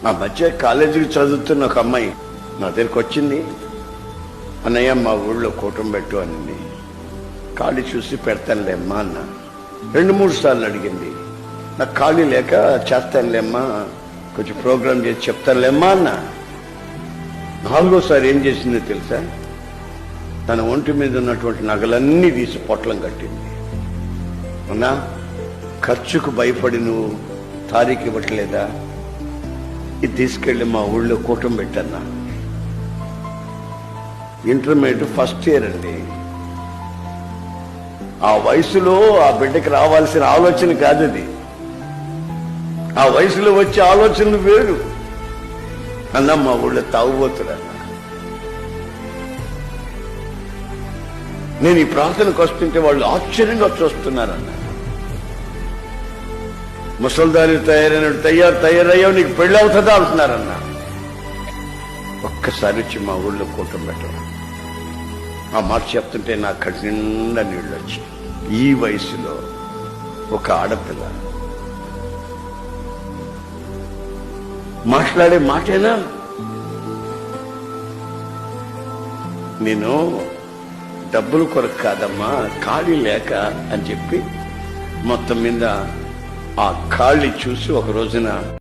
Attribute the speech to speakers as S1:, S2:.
S1: ఆ మధ్య కాలేజీకి చదువుతున్న ఒక అమ్మాయి నా దగ్గరికి వచ్చింది. అన్నయ్య మా ఊళ్ళో కూటం పెట్టు అనింది. ఖాళీ చూసి పెడతానులేమ్మా అన్న. 2-3 సార్లు అడిగింది. నాకు ఖాళీ లేక చేస్తానులేమ్మా, కొంచెం ప్రోగ్రామ్ చేసి చెప్తానులేమ్మా అన్న. 4వసారి ఏం చేసిందో తెలుసా? తన ఒంటి మీద ఉన్నటువంటి నగలన్నీ తీసి పొట్లం కట్టింది. అన్నా, ఖర్చుకు భయపడి నువ్వు తారీఖు ఇవ్వట్లేదా? ఇది తీసుకెళ్ళి మా ఊళ్ళో కూటం పెట్టన్నా. ఇంటర్మీడియట్ ఫస్ట్ ఇయర్ అండి. ఆ వయసులో ఆ బిడ్డకి రావాల్సిన ఆలోచన కాదు అది. ఆ వయసులో వచ్చే ఆలోచనలు వేరు. అన్నా, మా ఊళ్ళో తాగుబోతున్నా. నేను ఈ ప్రార్థనకు వస్తుంటే వాళ్ళు ఆశ్చర్యంగా చూస్తున్నారన్న. ముసల్దారి తయారైనట్టు తయారయ్యావు, నీకు పెళ్ళి అవుతుందా అంటున్నారన్న. ఒక్కసారి వచ్చి మా ఊళ్ళో కూటం పెట్టడం. ఆ మాట చెప్తుంటే నా కళ్ళ నిండా నీళ్ళు వచ్చి, ఈ వయసులో ఒక ఆడపిల్ల మాట్లాడే మాటేనా? నేను డబ్బులు కొరకు కాదమ్మా, ఖాళీ లేక అని చెప్పి మొత్తం మీద ఆ ఖాళీ చూసి ఒక రోజున